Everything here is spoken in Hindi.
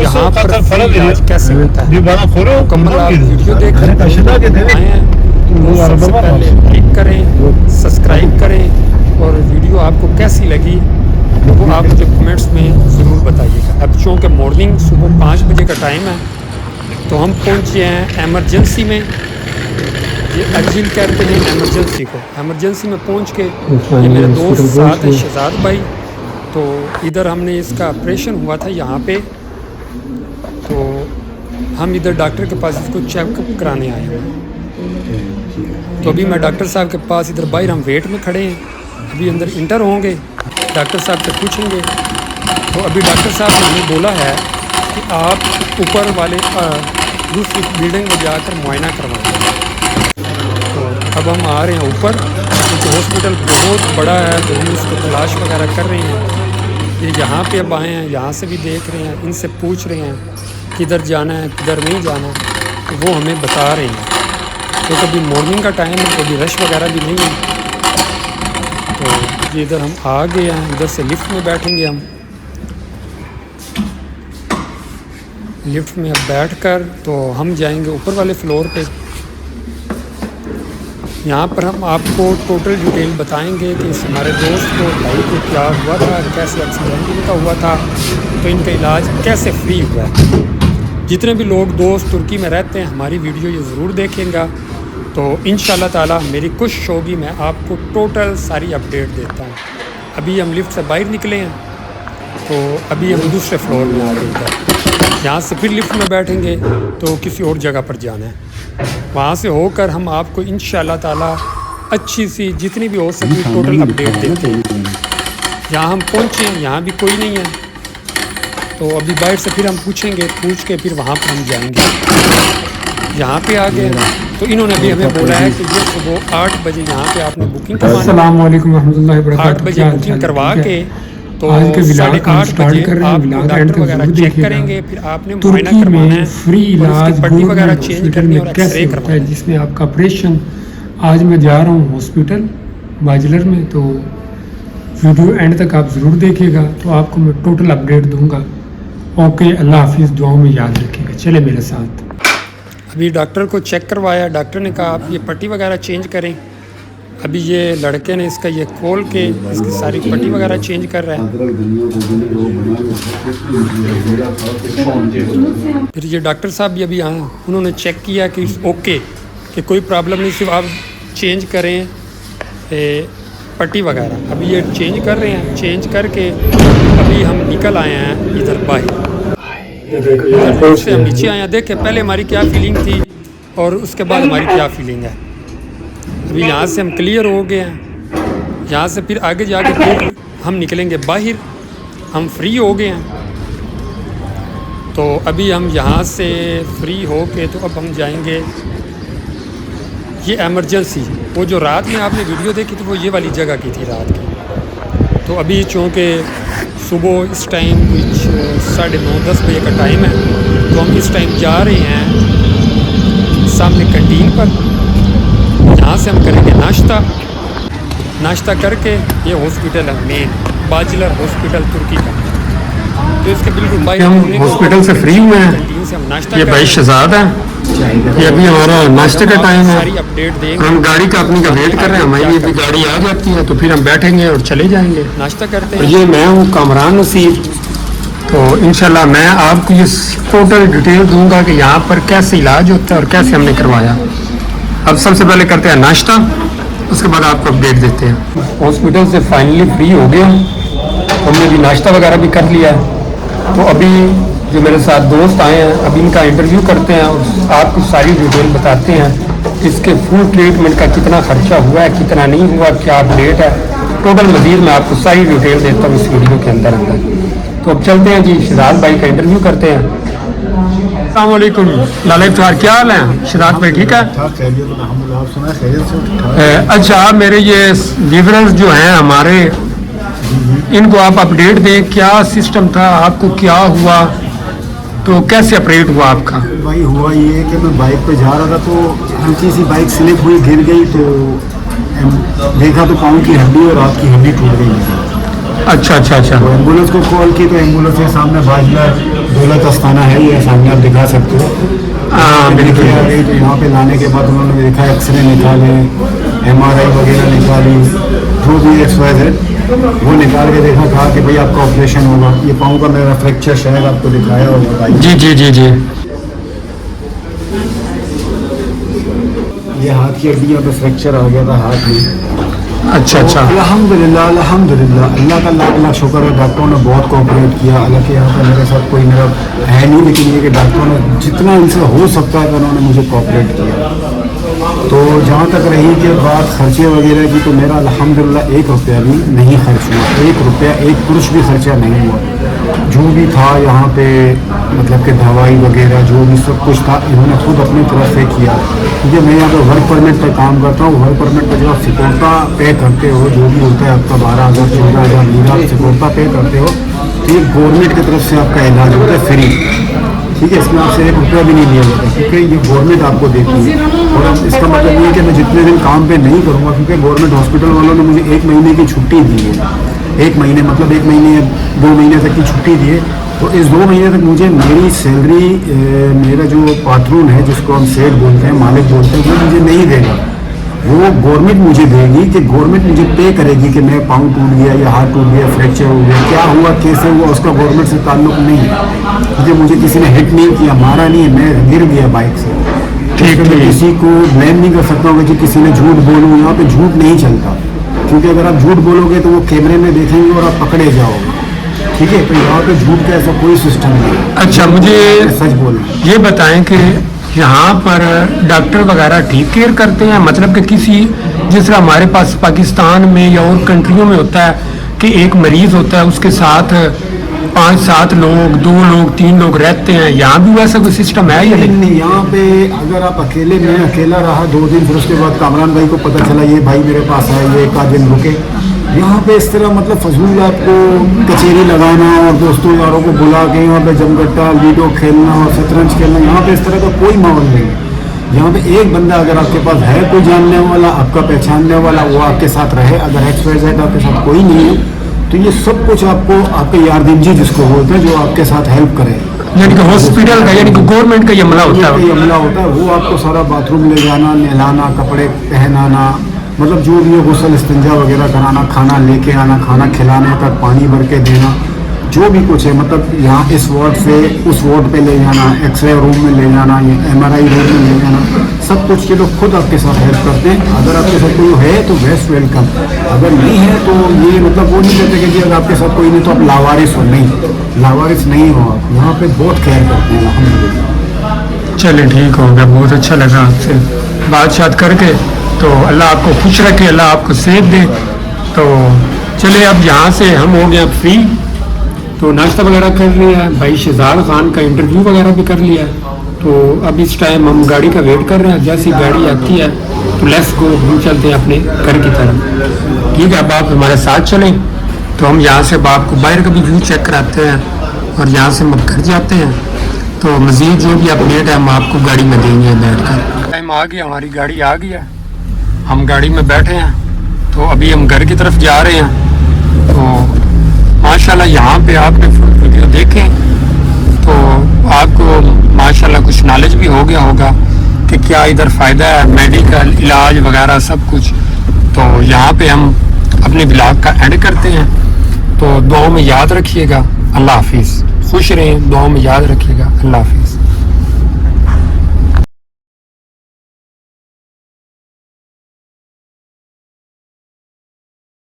यहाँ पर इलाज कैसे होता है मुकम्मल आप वीडियो देख आए हैं तो सबसे पहले लाइक करें, सब्सक्राइब करें और वीडियो आपको कैसी लगी वो आप मुझे कमेंट्स में ज़रूर बताइएगा। अब चूँकि मॉर्निंग सुबह 5 बजे का टाइम है तो हम पहुँचे हैं एमरजेंसी में। ये अर्जिल कहते हैं एमरजेंसी को। एमरजेंसी में पहुँच के ये मेरे दोस्त साथ हैं शहजाद भाई, तो इधर हमने इसका ऑपरेशन हुआ था यहाँ पे, तो हम इधर डॉक्टर के पास इसको चेकअप कराने आए हैं। तो अभी मैं डॉक्टर साहब के पास इधर बाहर हम वेट में खड़े हैं, अभी अंदर इंटर होंगे, डॉक्टर साहब से पूछेंगे। तो अभी डॉक्टर साहब ने हमें बोला है कि आप ऊपर वाले दूसरी बिल्डिंग में जाकर मुआयना करवाएं। तो अब हम आ रहे हैं ऊपर, क्योंकि हॉस्पिटल बहुत बड़ा है तो हम इसको तलाश वगैरह कर रहे हैं। ये यहाँ पे अब आए हैं, यहाँ से भी देख रहे हैं, इनसे पूछ रहे हैं किधर जाना है किधर नहीं जाना, तो वो हमें बता रहे हैं। तो कभी मॉर्निंग का टाइम है, कभी रश वगैरह भी नहीं है। तो ये इधर हम आ गए हैं, इधर से लिफ्ट में बैठेंगे हम। लिफ्ट में अब बैठकर तो हम जाएंगे ऊपर वाले फ्लोर पे। यहाँ पर हम आपको टोटल डिटेल बताएंगे कि इस हमारे दोस्त को भाई को क्या हुआ था, कैसे एक्सीडेंट इनका हुआ था, तो इनका इलाज कैसे फ्री हुआ है। जितने भी लोग दोस्त तुर्की में रहते हैं हमारी वीडियो ये ज़रूर देखेंगे, तो इंशाल्लाह ताला मेरी कोशिश होगी मैं आपको टोटल सारी अपडेट देता हूँ। अभी हम लिफ्ट से बाहर निकले हैं, तो अभी हम दूसरे फ्लोर में आ गए हैं। यहाँ से फिर लिफ्ट में बैठेंगे तो किसी और जगह पर जाना है, वहाँ से होकर हम आपको इंशाल्लाह ताला अच्छी सी जितनी भी हो सके टोटल अपडेट देते हैं। यहाँ हम पहुँचे हैं, यहाँ भी कोई नहीं है, तो अभी बाहर से फिर हम पूछेंगे, पूछ के फिर वहाँ पर हम जाएंगे। यहाँ पे आ गए तो इन्होंने भी हमें बोला है कि ये सुबह 8 बजे यहाँ पे आपने बुकिंग करवानी, 8 बजे बुकिंग करवा के तो 8:30 बजे आप डॉक्टर वगैरह चेक करेंगे, फिर आपने मुआयना करवाना है, फ्री इलाज पट्टी वगैरह चेंज करनी है और एक्सरे करवाना है, जिसमें आपका ऑपरेशन। आज मैं जा रहा हूँ हॉस्पिटल बाजलर में, तो वीडियो एंड तक आप ज़रूर देखिएगा, तो आपको मैं टोटल अपडेट दूंगा। ओके, अल्लाह हाफिज़, दुआओं में याद रखिएगा। चले मेरे साथ। अभी डॉक्टर को चेक करवाया, डॉक्टर ने कहा आप ये पट्टी वगैरह चेंज करें। अभी ये लड़के ने इसका ये खोल के इसकी सारी पट्टी वगैरह चेंज कर रहा है। फिर ये डॉक्टर साहब भी अभी आए, उन्होंने चेक किया कि ओके कि कोई प्रॉब्लम नहीं, सिर्फ आप चेंज करें पट्टी वगैरह। अभी ये चेंज कर रहे हैं, चेंज करके अभी हम निकल आए हैं इधर बाहर। इधर से हम नीचे आए हैं, देखें पहले हमारी क्या फीलिंग थी और उसके बाद हमारी क्या फीलिंग है। अभी यहाँ से हम क्लियर हो गए हैं, यहाँ से फिर आगे जाके फिर हम निकलेंगे बाहर, हम फ्री हो गए हैं। तो अभी हम यहाँ से फ्री हो के तो अब हम जाएंगे ये एमरजेंसी, वो जो रात में आपने वीडियो देखी थी वो ये वाली जगह की थी रात की। तो अभी चूँकि सुबह इस टाइम कुछ 9:30-10 बजे का टाइम है, तो हम इस टाइम जा रहे हैं सामने कैंटीन पर। यहाँ से हम करेंगे नाश्ता करके, ये हॉस्पिटल है मेन बाजलर हॉस्पिटल तुर्की का, तो इसके बिल्कुल बाहर हम हॉस्पिटल से फ्री हुए हैं। कैंटीन से हम नाश्ता ये भाई शहजाद है, ये अभी हमारा नाश्ते का टाइम है, सारी अपडेट देंगे। हम गाड़ी का अपनी का वेट कर रहे हैं, हमारी अभी गाड़ी आ जाती है तो फिर हम बैठेंगे और चले जाएंगे, नाश्ता करते हैं। हैं। ये मैं हूँ कामरान नसीर, तो इंशाल्लाह मैं आपको ये टोटल डिटेल दूंगा कि यहाँ पर कैसे इलाज होता है और कैसे हमने करवाया। अब सबसे पहले करते हैं नाश्ता, उसके बाद आपको अपडेट देते हैं। हॉस्पिटल से फाइनली फ्री हो गए, हमने भी नाश्ता वगैरह भी कर लिया है। तो अभी जो मेरे साथ दोस्त आए हैं, अभी इनका इंटरव्यू करते हैं और आपको सारी डिटेल बताते हैं, इसके फुल ट्रीटमेंट का कितना खर्चा हुआ है, कितना नहीं हुआ, क्या अपडेट है, टोटल मजीद मैं आपको सारी डिटेल देता हूँ इस वीडियो के अंदर तो अब चलते हैं जी, शहजाद भाई का इंटरव्यू करते हैं। अस्सलाम वालेकुम लाला इफ्तार, क्या हाल है शहजाद भाई, ठीक है? अच्छा, मेरे ये व्यूअर्स जो हैं हमारे, इनको आप अपडेट दें, क्या सिस्टम था, आपको क्या हुआ, तो कैसे ऑपरेट हुआ आपका? भाई हुआ ये कि मैं बाइक पे जा रहा था तो हल्की सी बाइक स्लिप हुई, गिर गई, तो देखा तो पाँव की हड्डी और हाथ की हड्डी टूट गई। अच्छा अच्छा अच्छा। तो एम्बुलेंस को कॉल की तो एम्बुलेंस के सामने बाजला दौलत अस्थाना है, ये सामने आप दिखा सकते हो। हाँ बिल्कुल। तो यहाँ पे लाने के बाद उन्होंने देखा, एक्सरे निकाले, MRI वगैरह निकाली, जो भी XYZ वो निकाल के देखा, कहा कि भाई आपका ऑपरेशन होगा। ये पाँव का मेरा फ्रैक्चर शायद आपको दिखाया होगा भाई। जी जी जी जी। ये हाथ की हड्डियों पे फ्रैक्चर आ गया था हाथ में। अच्छा अच्छा। अल्हम्दुलिल्लाह अल्हम्दुलिल्लाह, अल्लाह का लाख लाख शुक्र है, डॉक्टरों ने बहुत कोऑपरेट किया। हालांकि यहाँ पर मेरे साथ कोई मेरा है नहीं, लेकिन ये कि डॉक्टरों ने जितना इनसे हो सकता है उन्होंने मुझे कोऑपरेट किया। तो जहाँ तक रही कि बात खर्चे वगैरह की, तो मेरा अल्हम्दुलिल्लाह 1 रुपया भी नहीं खर्च हुआ, 1 रुपया 1 कुरुश भी खर्चा नहीं हुआ। जो भी था यहाँ पे, मतलब कि दवाई वगैरह जो भी सब कुछ था, इन्होंने खुद अपनी तरफ से किया। क्योंकि मैं यहाँ पे वर्क परमिट पर काम करता हूँ। वर्क परमिट पर जब आप सिक्योरिटा पे करते हो, जो भी होता है आपका 12,000 14,000 लीरा आप सिक्योरिटा पे करते हो, तो ये गवर्नमेंट की तरफ से आपका इलाज होता है फ्री, ठीक है? इसमें आपसे 1 रुपया भी नहीं लिया जाता, क्योंकि ये गवर्नमेंट आपको देती है। और अब इसका मतलब ये है कि मैं जितने दिन काम पे नहीं करूँगा, क्योंकि गवर्नमेंट हॉस्पिटल वालों ने मुझे 1 महीने की छुट्टी दी है। 1 महीने मतलब 1 महीने या 2 महीने तक की छुट्टी दी है। तो इस 2 महीने तक मुझे मेरी सैलरी, मेरा जो पात्रून है, जिसको हम सेठ बोलते हैं, मालिक बोलते हैं, वो मुझे नहीं देगा। वो गवर्नमेंट मुझे देगी, कि गवर्नमेंट मुझे पे करेगी कि मेरा पाँव टूट गया या हाथ टूट गया, फ्रैक्चर हो गया, क्या हुआ, कैसे हुआ, उसका गवर्नमेंट से ताल्लुक नहीं है। क्योंकि मुझे किसी ने हिट नहीं किया, मारा नहीं है, मैं गिर गया बाइक से। ठीक है, मैं किसी को ब्लेम नहीं कर सकता हूँ कि किसी ने झूठ बोलूँ। यहाँ पे झूठ नहीं चलता, क्योंकि अगर आप झूठ बोलोगे तो वो कैमरे में देखेंगे और आप पकड़े जाओगे, ठीक है? तो यहाँ पे झूठ का ऐसा कोई सिस्टम नहीं है। अच्छा, मुझे सच बोलें, ये बताएं कि यहाँ पर डॉक्टर वगैरह ठीक केयर करते हैं, मतलब कि किसी, जिस तरह हमारे पास पाकिस्तान में या और कंट्रियों में होता है कि एक मरीज होता है, उसके साथ 5-7 लोग, 2 लोग, 3 लोग रहते हैं, यहाँ भी वैसा कोई सिस्टम है या नहीं? यहाँ पे अगर आप अकेले, मैं अकेला रहा 2 दिन, फिर उसके बाद कामरान भाई को पता चला ये भाई मेरे पास है, ये 1 आध दिन रुके। यहाँ पे इस तरह मतलब फजूल आपको कचेरी लगाना और दोस्तों यारों को बुला के यहाँ पे जमगट्टा, लूडो खेलना और शतरंज खेलना, यहाँ पे इस तरह का कोई माहौल नहीं है। यहाँ पे एक बंदा अगर आपके पास है, कोई जानने वाला, आपका पहचानने वाला, वो आपके साथ रहे। अगर XYZ आपके साथ कोई नहीं है, तो ये सब कुछ आपको, आपके यार दिनजी जिसको बोलते हैं, जो आपके साथ हेल्प करे, यानी कि हॉस्पिटल का, यानी कि गवर्नमेंट का ये अमला होता है। ये अमला होता है, वो आपको सारा बाथरूम ले जाना, नहलाना, कपड़े पहनाना, मतलब जो भी है गुस्ल इस्तिंजा वगैरह कराना, खाना लेके आना, खाना खिलाने तक पानी भर के देना, जो भी कुछ है, मतलब यहाँ इस वार्ड से उस वार्ड पे ले जाना, एक्सरे रूम में ले जाना, ये MRI रूम में ले जाना, सब कुछ ये लोग खुद आपके साथ हेल्प करते हैं। अगर आपके साथ कोई है तो बेस्ट वेलकम, अगर नहीं है तो ये मतलब वो नहीं कहते कि अगर आपके साथ कोई नहीं तो आप लावारिस हो, नहीं, लावारिस नहीं हो आप। यहाँ पे बहुत केयर करते हैं अल्हम्दुलिल्लाह। चलिए ठीक हो गया, बहुत अच्छा लगा आपसे बातचीत करके। तो अल्लाह आपको खुश रखे, अल्लाह आपको सेफ दे। तो चलिए, अब यहाँ से हम हो गए फ्री, तो नाश्ता वगैरह कर लिया है, भाई शहजाद खान का इंटरव्यू वगैरह भी कर लिया है। तो अब इस टाइम हम गाड़ी का वेट कर रहे हैं, जैसी गाड़ी आती है तो लेट्स गो, हम चलते हैं अपने घर की तरफ। ठीक है, अब आप हमारे साथ चलें, तो हम यहाँ से अब आपको बाहर का भी व्यू चेक कराते हैं और यहाँ से हम घर जाते हैं। तो मज़ीद जो भी अपडेट है हम आपको गाड़ी में देंगे बैठ कर। टाइम आ गया, हमारी गाड़ी आ गई है, हम गाड़ी में बैठे हैं, तो अभी हम घर की तरफ जा रहे हैं। तो माशाल्लाह यहाँ पे आपने वीडियो देखें तो आपको माशाल्लाह कुछ नॉलेज भी हो गया होगा कि क्या इधर फ़ायदा है, मेडिकल इलाज वगैरह सब कुछ। तो यहाँ पे हम अपने ब्लॉग का एंड करते हैं। तो दुआओं में याद रखिएगा, अल्लाह हाफिज़। खुश रहें, दुआओं में याद रखिएगा, अल्लाह हाफिज़।